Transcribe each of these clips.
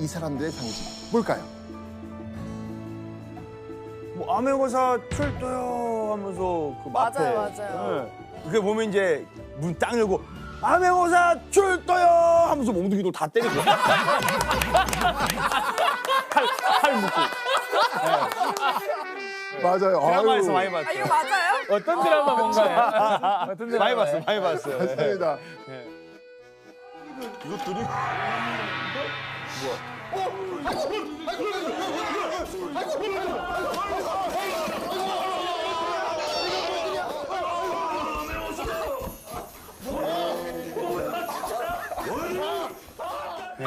이 사람들의 상징 뭘까요? 뭐 암행어사 출도요 하면서 그 앞에. 맞아요. 그게 보면 이제 문 딱 열고 암행어사 출도요 하면서 몽둥이도 다 때리고. 칼 묶고. 맞아요. 드라마에서 아유, 많이 아, 봤죠. 이거 맞아요? 어떤 드라마 뭔가요? 어떤 드라마? 많이 봤어, 많이 봤어요. 맞습니다. 이것들이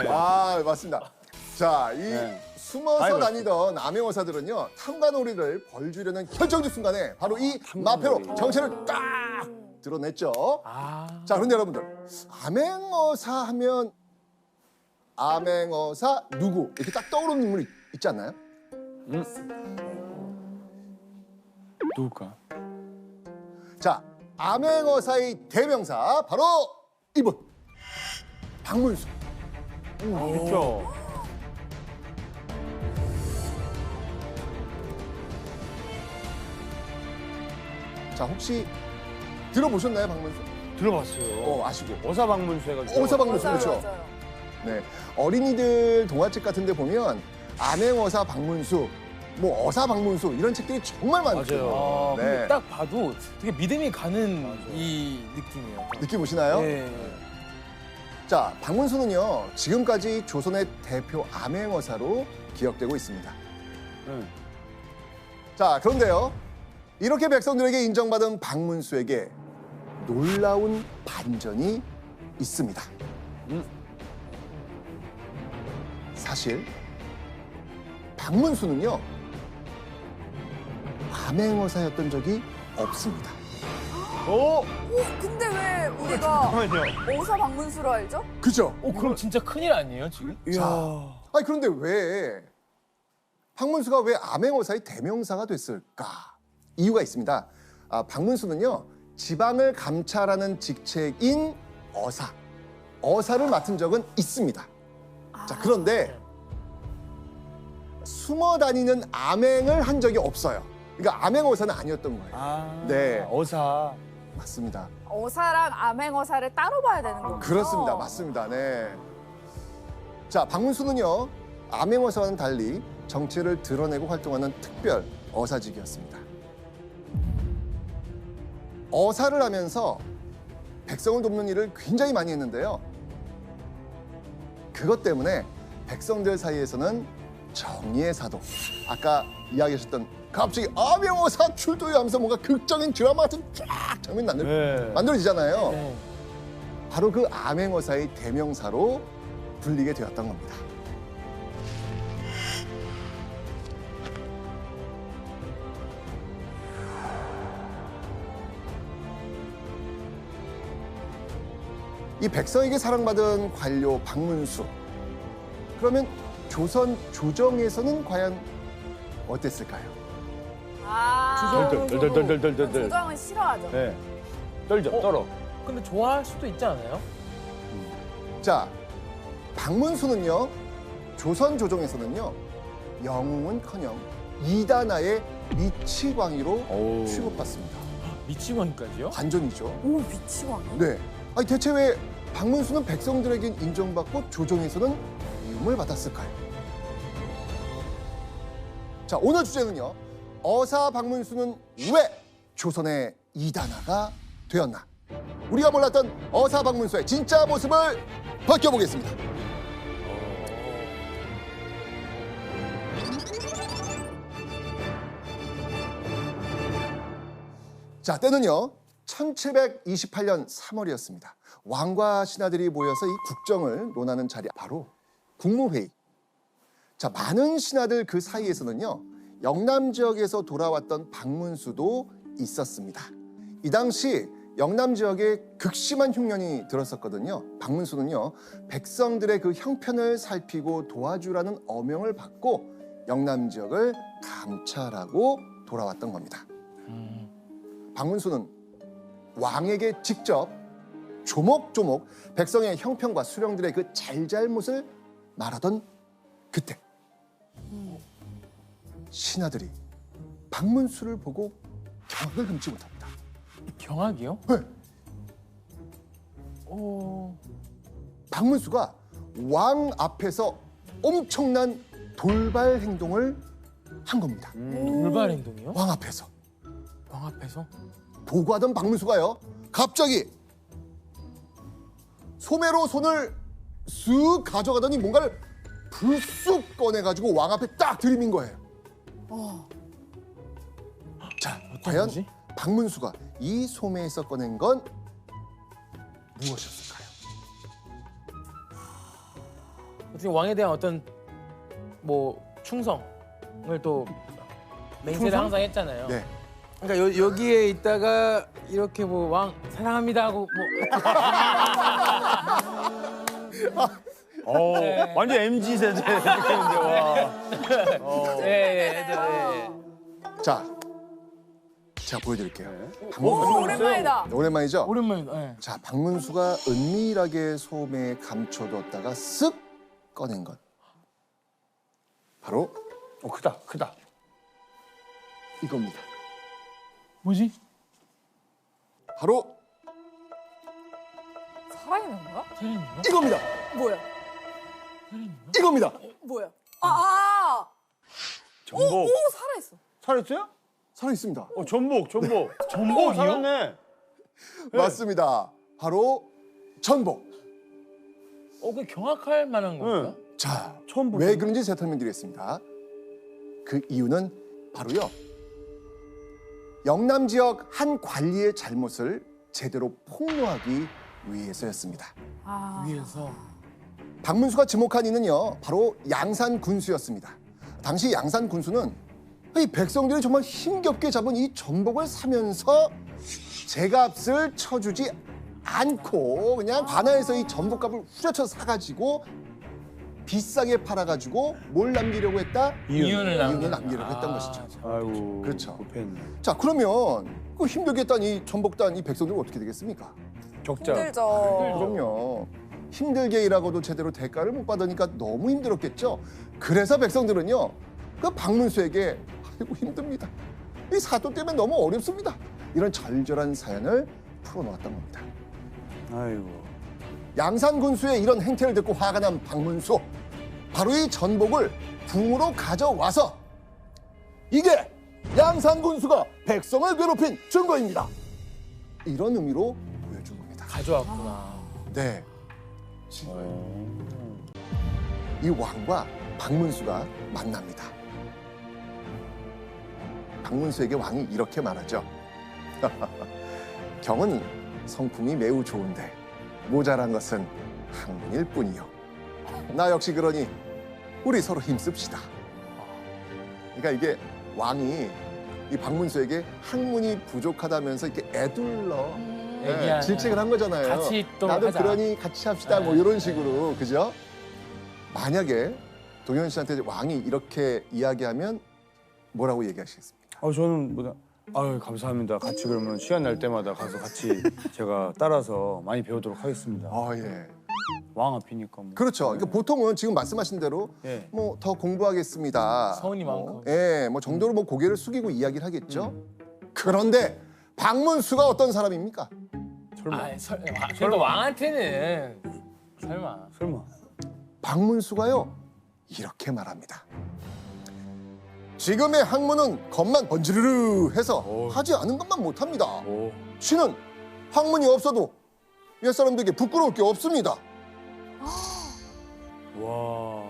아, 맞습니다. 자, 이 네. 숨어서 아이고. 다니던 암행어사들은요, 탐관오리를 벌주려는 결정적 순간에 바로 이 마패로 정체를 딱 드러냈죠. 자, 그런데 여러분들, 암행어사 하면 암행어사 누구 이렇게 딱 떠오르는 인물이 있지 않나요? 누굴까? 자, 암행어사의 대명사 바로 이분 박문수. 그렇죠. 자, 혹시 들어보셨나요, 박문수? 들어봤어요. 아시고. 어사방문수 해가지고. 어사방문수 맞아요, 그렇죠. 맞아요. 네, 어린이들 동화책 같은 데 보면 암행어사 박문수, 뭐 어사 박문수 이런 책들이 정말 많죠. 맞아요. 네. 근데 딱 봐도 되게 믿음이 가는 이 느낌이에요. 느낌 오시나요? 네. 자, 박문수는요, 지금까지 조선의 대표 암행어사로 기억되고 있습니다. 응. 자, 그런데요, 이렇게 백성들에게 인정받은 박문수에게 놀라운 반전이 있습니다. 사실 박문수는요, 암행어사였던 적이 없습니다. 근데 왜 우리가 잠깐만요. 어사 박문수로 알죠? 그죠? 그럼 진짜 큰일 아니에요 지금? 자, 아니 그런데 왜 박문수가 왜 암행어사의 대명사가 됐을까? 이유가 있습니다. 박문수는요, 지방을 감찰하는 직책인 어사를 맡은 적은 있습니다. 자, 그런데 숨어 다니는 암행을 한 적이 없어요. 그러니까 암행어사는 아니었던 거예요. 네. 어사. 맞습니다. 어사랑 암행어사를 따로 봐야 되는 거군요. 그렇습니다. 맞습니다. 네. 자, 박문수는요, 암행어사와는 달리 정체를 드러내고 활동하는 특별 어사직이었습니다. 어사를 하면서 백성을 돕는 일을 굉장히 많이 했는데요. 그것 때문에 백성들 사이에서는 정의의 사도, 아까 이야기하셨던 갑자기 암행어사 출도요 하면서 뭔가 극적인 드라마 같은 쫙 장면이 네. 만들어지잖아요. 네. 바로 그 암행어사의 대명사로 불리게 되었던 겁니다. 이 백성에게 사랑받은 관료 박문수. 그러면 조선 조정에서는 과연 어땠을까요? 덜덜덜덜덜덜덜. 조정은 싫어하죠. 네. 떨죠, 떨어. 근데 좋아할 수도 있지 않아요? 자, 박문수는요, 조선 조정에서는요, 영웅은커녕 이단아의 미치광이로 어우. 취급받습니다. 미치광이까지요? 반전이죠. 오, 미치광이? 네. 아니 대체 왜 박문수는 백성들에겐 인정받고 조정에서는 미움을 받았을까요? 자, 오늘 주제는요, 어사 박문수는 왜 조선의 이단아가 되었나? 우리가 몰랐던 어사 박문수의 진짜 모습을 벗겨보겠습니다. 자, 때는요, 1728년 3월이었습니다. 왕과 신하들이 모여서 이 국정을 논하는 자리, 바로 국무회의. 자, 많은 신하들 그 사이에서는요, 영남 지역에서 돌아왔던 박문수도 있었습니다. 이 당시 영남 지역에 극심한 흉년이 들었었거든요. 박문수는요, 백성들의 그 형편을 살피고 도와주라는 어명을 받고 영남 지역을 감찰하고 돌아왔던 겁니다. 박문수는 왕에게 직접 조목조목 백성의 형편과 수령들의 그 잘잘못을 말하던 그때 신하들이 박문수를 보고 경악을 금치 못합니다. 경악이요? 네. 어. 박문수가 왕 앞에서 엄청난 돌발 행동을 한 겁니다. 돌발 행동이요? 왕 앞에서. 왕 앞에서? 보고하던 박문수가요, 갑자기 소매로 손을 쓱 가져가더니 뭔가를 불쑥 꺼내가지고 왕 앞에 딱 들이민 거예요. 자, 과연 거지? 박문수가 이 소매에서 꺼낸 건 무엇이었을까요? 어떻게 왕에 대한 어떤 뭐 충성을 또 맹세를 충성? 항상 했잖아요. 네. 그러니까 여기에 있다가 이렇게 뭐 왕 사랑합니다 하고 뭐 네. 완전 MZ 세대 느낌인데 와. 네. 자, 제가 보여드릴게요. 오, 오랜만이다. 오랜만이죠? 오랜만이다. 네. 자, 박문수가 은밀하게 소매에 감춰뒀다가 쓱 꺼낸 것. 바로 크다. 이겁니다. 뭐지? 바로 살아있는 거야? 살아있는가? 이겁니다. 뭐야? 이겁니다. 뭐야? 아! 전복. 오, 살아있어. 살았어요? 살아 있습니다. 전복. 전복이요? 살았네. 맞습니다. 바로 전복. 그 경악할 만한 건가? 자, 처음 보죠. 왜 그런지 제가 설명드리겠습니다. 그 이유는 바로요, 영남 지역 한 관리의 잘못을 제대로 폭로하기 위해서였습니다. 아. 위에서. 박문수가 지목한 이는요, 바로 양산 군수였습니다. 당시 양산 군수는 이 백성들이 정말 힘겹게 잡은 이 전복을 사면서 제값을 쳐주지 않고 그냥 관아에서 이 전복값을 후려쳐 사가지고 비싸게 팔아가지고 뭘 남기려고 했다? 이윤을 남기려고 했던 것이죠. 아이고. 그렇죠. 급했네. 자, 그러면 그 힘들게 딴 이 전복단 이 백성들은 어떻게 되겠습니까? 적자. 힘들죠. 그럼요. 힘들게 일하고도 제대로 대가를 못 받으니까 너무 힘들었겠죠. 그래서 백성들은요, 그 박문수에게 아이고 힘듭니다. 이 사또 때문에 너무 어렵습니다. 이런 절절한 사연을 풀어놓았던 겁니다. 아이고. 양산 군수의 이런 행태를 듣고 화가 난 박문수, 바로 이 전복을 궁으로 가져와서 이게 양산 군수가 백성을 괴롭힌 증거입니다. 이런 의미로 보여준 겁니다. 가져왔구나. 네. 이 왕과 박문수가 만납니다. 박문수에게 왕이 이렇게 말하죠. 경은 성품이 매우 좋은데 모자란 것은 학문일 뿐이요. 나 역시 그러니 우리 서로 힘씁시다. 그러니까 이게 왕이 이 박문수에게 학문이 부족하다면서 이렇게 애둘러 얘기하는. 질책을 한 거잖아요. 같이 또 나도 하자. 그러니 같이 합시다. 뭐 네. 이런 식으로. 그죠? 만약에 동현 씨한테 왕이 이렇게 이야기하면 뭐라고 얘기하시겠습니까? 저는 뭐다. 아유 감사합니다. 같이 그러면 시간 날 때마다 가서 같이 제가 따라서 많이 배우도록 하겠습니다. 예. 왕 앞이니까 뭐. 그렇죠. 그러니까 보통은 지금 말씀하신 대로 예. 뭐 더 공부하겠습니다. 서운이 뭐, 많고. 예, 뭐 정도로 뭐 고개를 숙이고 이야기를 하겠죠. 그런데 박문수가 어떤 사람입니까? 설마. 그래도 왕한테는 설마. 박문수가요 이렇게 말합니다. 지금의 학문은 겉만 번지르르 해서 하지 않은 것만 못합니다. 오. 신은 학문이 없어도 옛사람들에게 부끄러울 게 없습니다. 와.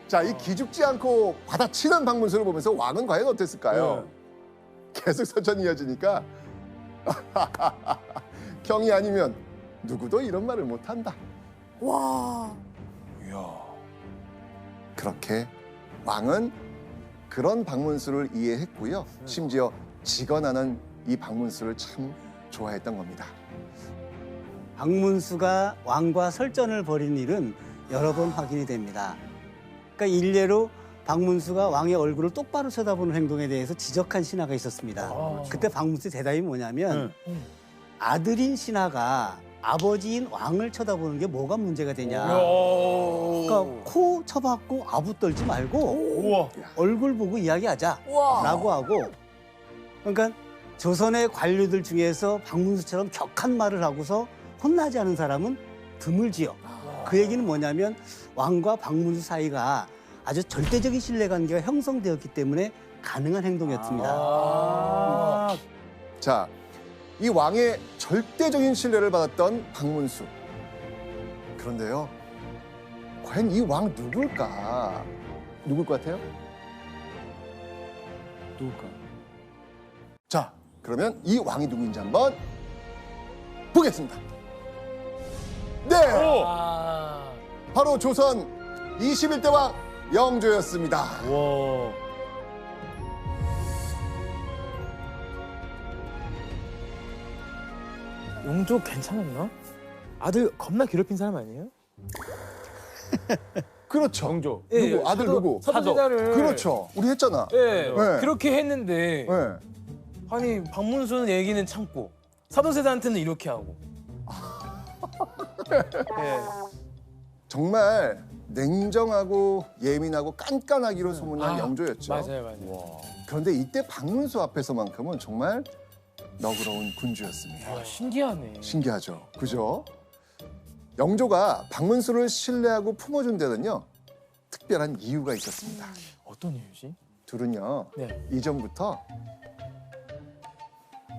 자, 이 기죽지 않고 받아치는 박문수를 보면서 왕은 과연 어땠을까요? 계속 선전이 이어지니까 경이 아니면 누구도 이런 말을 못한다. 와. 이야. 그렇게 왕은 그런 박문수를 이해했고요. 심지어 직언하는 이 박문수를 참 좋아했던 겁니다. 박문수가 왕과 설전을 벌인 일은 여러 번 확인이 됩니다. 그러니까 일례로 박문수가 왕의 얼굴을 똑바로 쳐다보는 행동에 대해서 지적한 신하가 있었습니다. 그때 박문수의 대답이 뭐냐면 아들인 신하가 아버지인 왕을 쳐다보는 게 뭐가 문제가 되냐. 오. 그러니까 코 쳐박고 아부 떨지 말고 우와. 얼굴 보고 이야기하자라고 우와. 하고, 그러니까 조선의 관료들 중에서 박문수처럼 격한 말을 하고서 혼나지 않은 사람은 드물지요. 그 얘기는 뭐냐면 왕과 박문수 사이가 아주 절대적인 신뢰관계가 형성되었기 때문에 가능한 행동이었습니다. 아. 자, 이 왕의 절대적인 신뢰를 받았던 박문수. 그런데요, 과연 이 왕 누굴까? 누굴 것 같아요? 누굴까? 자, 그러면 이 왕이 누구인지 한번 보겠습니다. 네, 아. 바로 조선 21대 왕 영조였습니다. 와. 용조 괜찮았나? 아들 겁나 괴롭힌 사람 아니에요? 그렇죠. 영조. 누구? 아들 누구? 사도세자를. 그렇죠. 우리 했잖아. 예. 네. 그렇게 했는데 네. 아니 박문수는 얘기는 참고 사도세자한테는 이렇게 하고. 예. 정말 냉정하고 예민하고 깐깐하기로 소문난 아, 영조였죠. 맞아요, 맞아요. 그런데 이때 박문수 앞에서만큼은 정말 너그러운 군주였습니다. 와 신기하네. 신기하죠. 그죠? 영조가 박문수를 신뢰하고 품어준 데는요, 특별한 이유가 있었습니다. 어떤 이유지? 둘은요, 네. 이전부터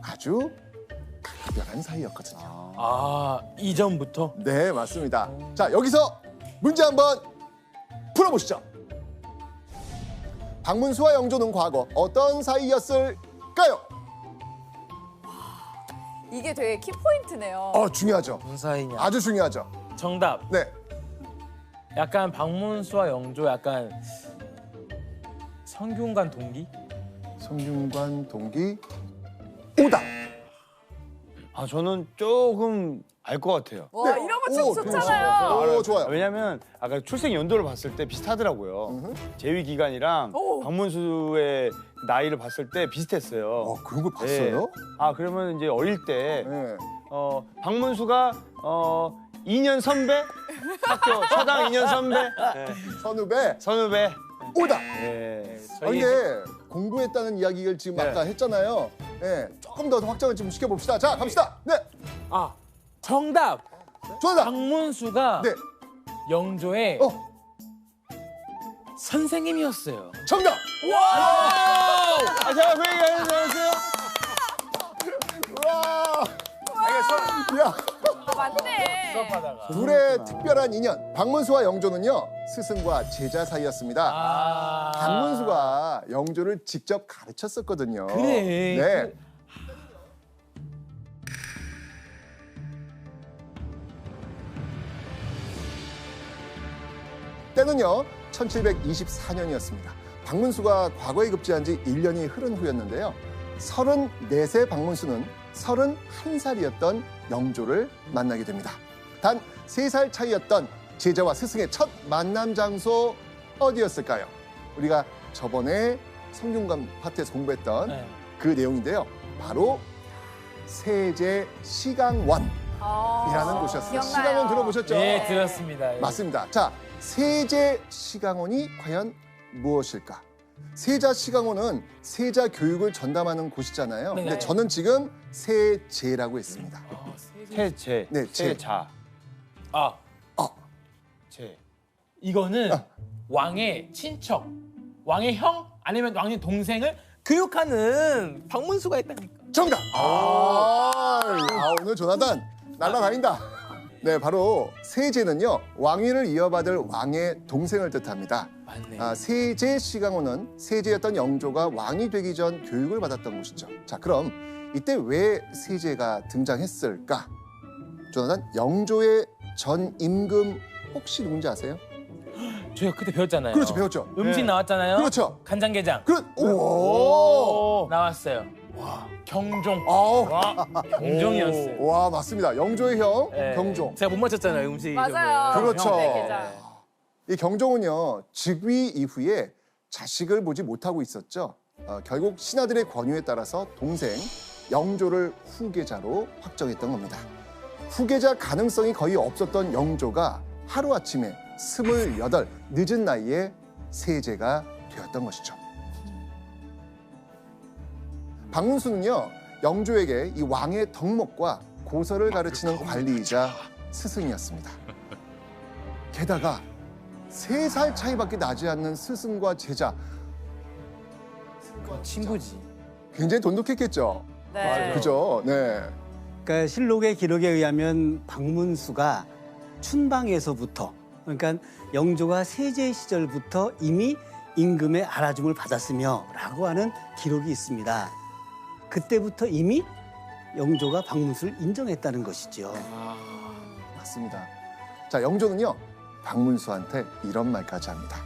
아주 각별한 사이였거든요. 아 이전부터. 네, 맞습니다. 자, 여기서 문제 한번 풀어보시죠. 박문수와 영조는 과거 어떤 사이였을까요? 이게 되게 키포인트네요. 중요하죠. 무슨 사이냐? 아주 중요하죠. 정답. 네, 약간 박문수와 영조 약간 성균관 동기? 성균관 동기 오답. 아 저는 조금 알 것 같아요. 와 네. 이런 거 참 오, 좋잖아요. 오, 좋아요. 왜냐면 아까 출생 연도를 봤을 때 비슷하더라고요. 재위 기간이랑 오. 박문수의 나이를 봤을 때 비슷했어요. 그런 걸 봤어요? 아 그러면 이제 어릴 때 네. 박문수가 2년 선배 학교 초당 2년 선배 네. 선후배 선후배. 오답. 네. 근데 공부했다는 이야기를 지금 네. 아까 했잖아요. 네, 조금 더 확장을 좀 시켜봅시다. 자, 갑시다. 네, 아 정답. 정답. 박문수가 네, 영조의 어, 선생님이었어요. 정답. 아 제가 그 얘기 해주세요. 와, 야, 맞네. 수업하다가. 둘의 특별한 인연. 박문수와 영조는요, 스승과 제자 사이였습니다. 아. 박문수가 영조를 직접 가르쳤었거든요. 그래. 네. 때는요, 1724년이었습니다. 박문수가 과거에 급제한 지 1년이 흐른 후였는데요. 34세 박문수는 31살이었던 영조를 만나게 됩니다. 단 3살 차이였던 제자와 스승의 첫 만남 장소 어디였을까요? 우리가 저번에 성균관 파트에서 공부했던 네. 그 내용인데요. 바로 세제 시강원이라는 곳이었어요. 기억나요. 시강원 들어보셨죠? 네 들었습니다. 맞습니다. 자, 세제 시강원이 과연 무엇일까? 세자 시강원은 세자 교육을 전담하는 곳이잖아요. 네. 근데 저는 지금 세제라고 했습니다. 아, 태제. 네, 제. 태자. 아 제. 이거는 왕의 친척, 왕의 형 아니면 왕의 동생을 교육하는 박문수가 있다니까. 정답! 오늘 조나단 날라다닌다. 네, 바로 세제는요, 왕위를 이어받을 왕의 동생을 뜻합니다. 맞네. 세제 시강원은 세제였던 영조가 왕이 되기 전 교육을 받았던 곳이죠. 자, 그럼 이때 왜 세제가 등장했을까? 조나단, 영조의 전 임금 혹시 누군지 아세요? 저희가 그때 배웠잖아요. 그렇죠, 배웠죠. 음식 네. 나왔잖아요. 그렇죠. 간장게장 오! 나왔어요. 경종. 아우. 와, 경종이었어요. 와, 맞습니다. 영조의 형 네. 경종. 제가 못 맞췄잖아요, 음식. 맞아요. 그렇죠. 네, 게장. 이 경종은요, 즉위 이후에 자식을 보지 못하고 있었죠. 결국 신하들의 권유에 따라서 동생 영조를 후계자로 확정했던 겁니다. 후계자 가능성이 거의 없었던 영조가 하루아침에 28 늦은 나이에 세제가 되었던 것이죠. 박문수는요, 영조에게 이 왕의 덕목과 고서를 가르치는 관리이자 스승이었습니다. 게다가 3살 차이밖에 나지 않는 스승과 제자, 친구지. 굉장히 돈독했겠죠. 네. 그죠? 네. 그러니까 실록의 기록에 의하면 박문수가 춘방에서부터, 그러니까 영조가 세제 시절부터 이미 임금의 알아줌을 받았으며라고 하는 기록이 있습니다. 그때부터 이미 영조가 박문수를 인정했다는 것이죠. 맞습니다. 자, 영조는요, 박문수한테 이런 말까지 합니다.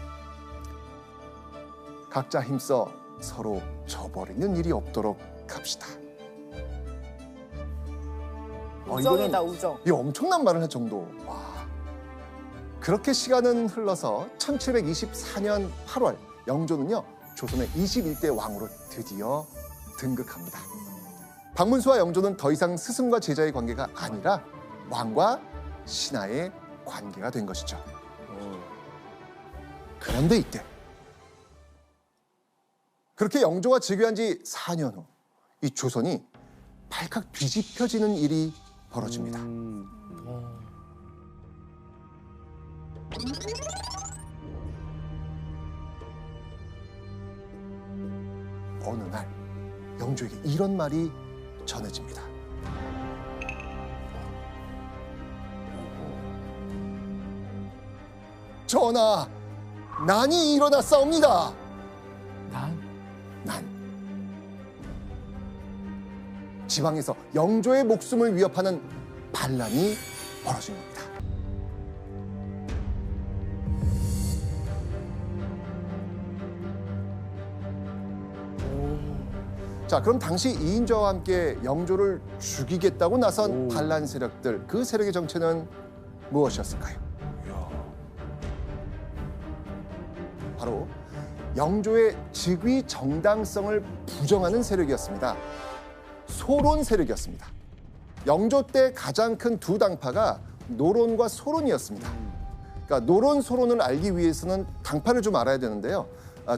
각자 힘써 서로 저버리는 일이 없도록 합시다. 우정이다, 우정. 이 엄청난 말을 할 정도. 와. 그렇게 시간은 흘러서 1724년 8월 영조는요, 조선의 21대 왕으로 드디어 등극합니다. 박문수와 영조는 더 이상 스승과 제자의 관계가 아니라 왕과 신하의 관계가 된 것이죠. 그런데 이때 그렇게 영조가 즉위한 지 4년 후 이 조선이 발칵 뒤집혀지는 일이 벌어집니다. 어느 날 영조에게 이런 말이 전해집니다. 전하, 난이 일어났사옵니다. 난 지방에서 영조의 목숨을 위협하는 반란이 벌어진 겁니다. 자, 그럼 당시 이인자와 함께 영조를 죽이겠다고 나선 반란 세력들, 그 세력의 정체는 무엇이었을까요? 바로 영조의 즉위 정당성을 부정하는 세력이었습니다. 소론 세력이었습니다. 영조 때 가장 큰 두 당파가 노론과 소론이었습니다. 그러니까 노론, 소론을 알기 위해서는 당파를 좀 알아야 되는데요.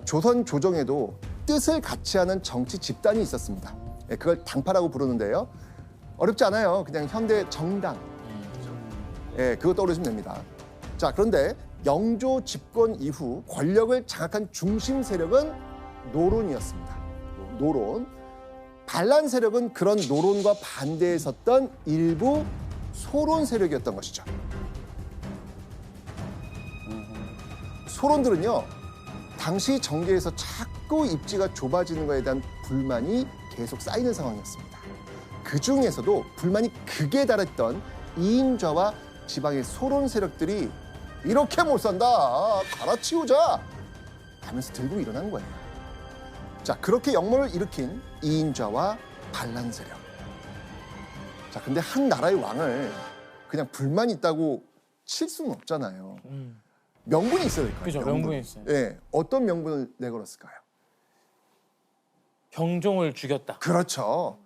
조선 조정에도 뜻을 같이 하는 정치 집단이 있었습니다. 그걸 당파라고 부르는데요. 어렵지 않아요. 그냥 현대 정당. 그거 떠오르시면 됩니다. 자, 그런데 영조 집권 이후 권력을 장악한 중심 세력은 노론이었습니다. 노론. 반란 세력은 그런 노론과 반대에 섰던 일부 소론 세력이었던 것이죠. 소론들은요, 당시 정계에서 자꾸 입지가 좁아지는 것에 대한 불만이 계속 쌓이는 상황이었습니다. 그 중에서도 불만이 극에 달했던 이인좌와 지방의 소론 세력들이 이렇게 못 산다, 갈아치우자 하면서 들고 일어난 거예요. 자, 그렇게 역모를 일으킨 이인좌와 반란 세력. 자, 근데 한 나라의 왕을 그냥 불만이 있다고 칠 수는 없잖아요. 명분이 있어야 될 거예요. 그죠, 명분이 있어요. 예, 어떤 명분을 내걸었을까요? 경종을 죽였다. 그렇죠.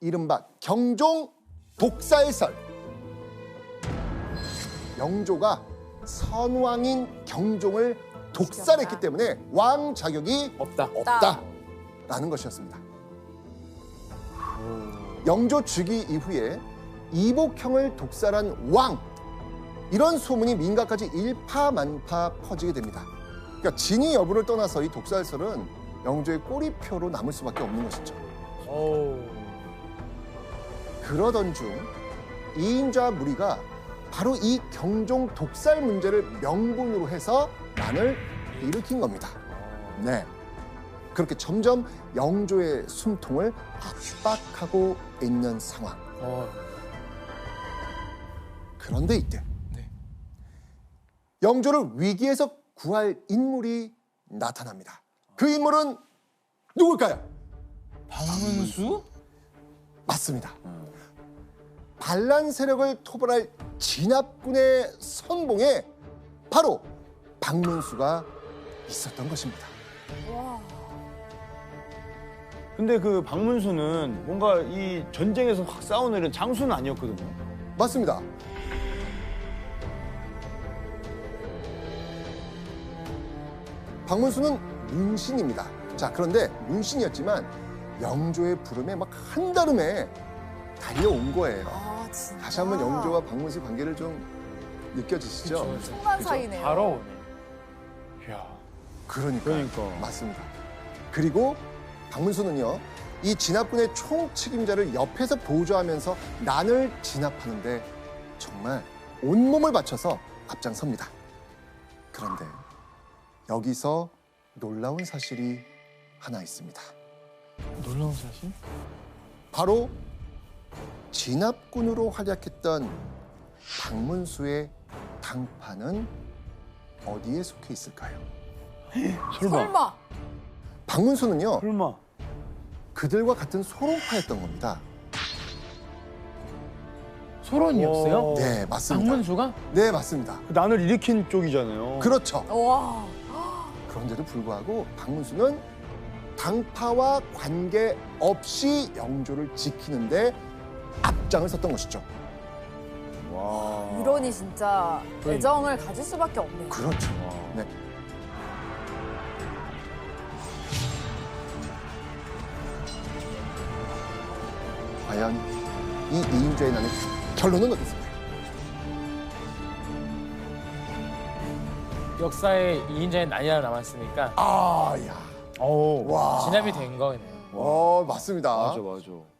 이른바 경종 독살설. 영조가 선왕인 경종을 독살했기 때문에 왕 자격이 없다라는 것이었습니다. 영조 즉위 이후에 이복형을 독살한 왕, 이런 소문이 민가까지 일파만파 퍼지게 됩니다. 그러니까 진위 여부를 떠나서 이 독살설은 영조의 꼬리표로 남을 수밖에 없는 것이죠. 그러던 중 이인좌 무리가 바로 이 경종 독살 문제를 명분으로 해서 난을 일으킨 겁니다. 네, 그렇게 점점 영조의 숨통을 압박하고 있는 상황. 그런데 이때 영조를 위기에서 구할 인물이 나타납니다. 그 인물은 누굴까요? 박문수? 맞습니다. 반란 세력을 토벌할 진압군의 선봉에 바로 박문수가 있었던 것입니다. 근데 그 박문수는 뭔가 이 전쟁에서 확 싸우는 이런 장수는 아니었거든요. 맞습니다. 박문수는 문신입니다. 자, 그런데 문신이었지만 영조의 부름에 막 한달음에 달려온 거예요. 아, 진짜. 다시 한번 영조와 박문수 관계를 좀 느껴지시죠? 청난 사이네요. 바로 오네. 이야. 그러니까. 맞습니다. 그리고 박문수는요, 이 진압군의 총책임자를 옆에서 보조하면서 난을 진압하는데 정말 온몸을 바쳐서 앞장섭니다. 그런데 여기서 놀라운 사실이 하나 있습니다. 놀라운 사실? 바로 진압군으로 활약했던 박문수의 당파는 어디에 속해 있을까요? 설마. 박문수는요, 설마. 그들과 같은 소론파였던 겁니다. 소론이었어요? 네, 맞습니다. 박문수가? 네, 맞습니다. 그 난을 일으킨 쪽이잖아요. 그렇죠. 와. 그런데도 불구하고 박문수는 당파와 관계없이 영조를 지키는데 앞장을 섰던 것이죠. 와. 이러니 진짜 그러니까. 애정을 가질 수밖에 없네요. 그렇죠. 네. 과연 이 이인조의 난의 결론은 어디 있을까요? 역사에 이인자의 난이라 남았으니까 아, 야. 오. 와. 진압이 된 거네. 맞습니다. 맞아.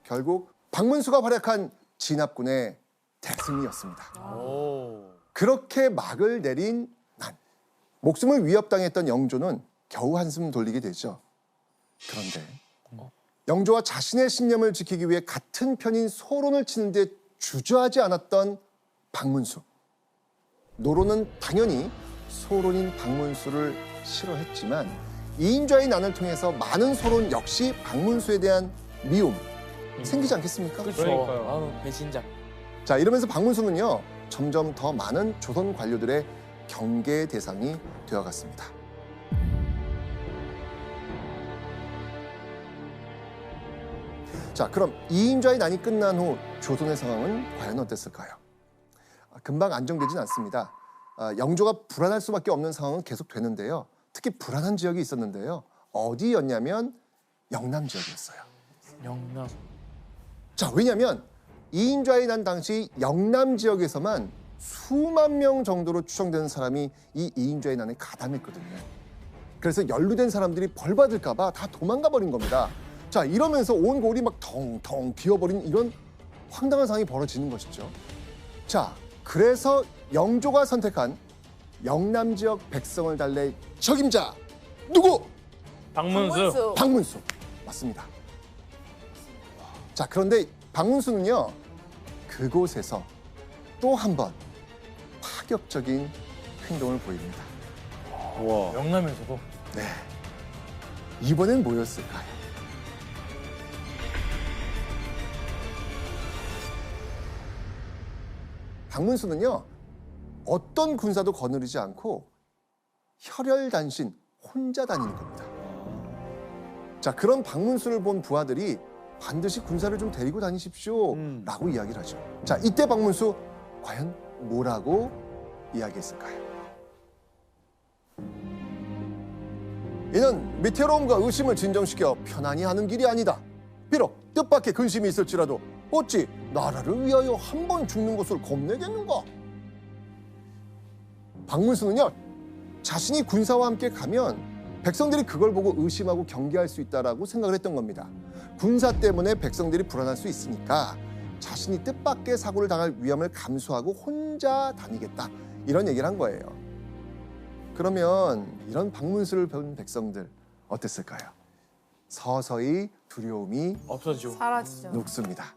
결국 박문수가 활약한 진압군의 대승이었습니다. 오. 그렇게 막을 내린 난. 목숨을 위협당했던 영조는 겨우 한숨 돌리게 되죠. 그런데 영조와 자신의 신념을 지키기 위해 같은 편인 소론을 치는데 주저하지 않았던 박문수. 노론은 당연히 소론인 박문수를 싫어했지만 이인좌의 난을 통해서 많은 소론 역시 박문수에 대한 미움 생기지 않겠습니까? 그렇죠. 그러니까요. 아우, 배신자. 자, 이러면서 박문수는요, 점점 더 많은 조선 관료들의 경계 대상이 되어갔습니다. 자, 그럼 이인좌의 난이 끝난 후 조선의 상황은 과연 어땠을까요? 금방 안정되진 않습니다. 영조가 불안할 수밖에 없는 상황은 계속 되는데요. 특히 불안한 지역이 있었는데요. 어디였냐면 영남 지역이었어요. 영남. 자, 왜냐하면 이인좌의 난 당시 영남 지역에서만 수만 명 정도로 추정되는 사람이 이 이인좌의 난에 가담했거든요. 그래서 연루된 사람들이 벌 받을까 봐 다 도망가 버린 겁니다. 자, 이러면서 온 골이 막 텅텅 비어버린 이런 황당한 상황이 벌어지는 것이죠. 자, 그래서 영조가 선택한 영남 지역 백성을 달랠 적임자 누구? 박문수. 박문수. 맞습니다. 자, 그런데 박문수는요, 그곳에서 또 한 번 파격적인 행동을 보입니다. 와. 영남에서도. 네. 이번엔 뭐였을까요? 박문수는요, 어떤 군사도 거느리지 않고 혈혈단신 혼자 다니는 겁니다. 자, 그런 박문수를 본 부하들이 반드시 군사를 좀 데리고 다니십시오 라고 이야기를 하죠. 자, 이때 박문수 과연 뭐라고 이야기했을까요? 이는 밑태로움과 의심을 진정시켜 편안히 하는 길이 아니다. 비록 뜻밖의 근심이 있을지라도 어찌 나라를 위하여 한 번 죽는 것을 겁내겠는가? 박문수는요, 자신이 군사와 함께 가면 백성들이 그걸 보고 의심하고 경계할 수 있다라고 생각을 했던 겁니다. 군사 때문에 백성들이 불안할 수 있으니까 자신이 뜻밖의 사고를 당할 위험을 감수하고 혼자 다니겠다, 이런 얘기를 한 거예요. 그러면 이런 박문수를 본 백성들 어땠을까요? 서서히 두려움이 없어지고. 사라지죠. 녹습니다.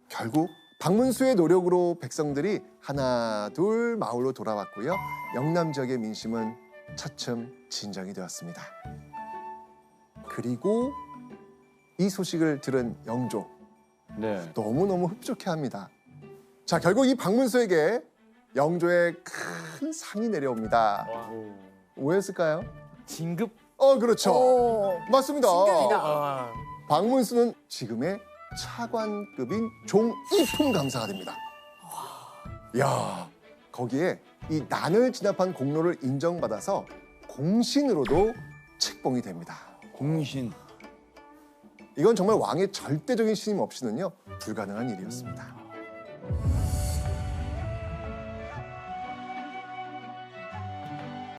결국 박문수의 노력으로 백성들이 하나 둘 마을로 돌아왔고요. 영남 지역의 민심은 차츰 진정이 되었습니다. 그리고 이 소식을 들은 영조, 네. 너무너무 흡족해합니다. 자, 결국 이 박문수에게 영조의 큰 상이 내려옵니다. 뭐였을까요? 진급? 그렇죠. 오. 맞습니다. 진격이다. 아, 박문수는 지금의 차관급인 종이품 강사가 됩니다. 야, 거기에 이 난을 진압한 공로를 인정받아서 공신으로도 책봉이 됩니다. 공신. 이건 정말 왕의 절대적인 신임 없이는요 불가능한 일이었습니다.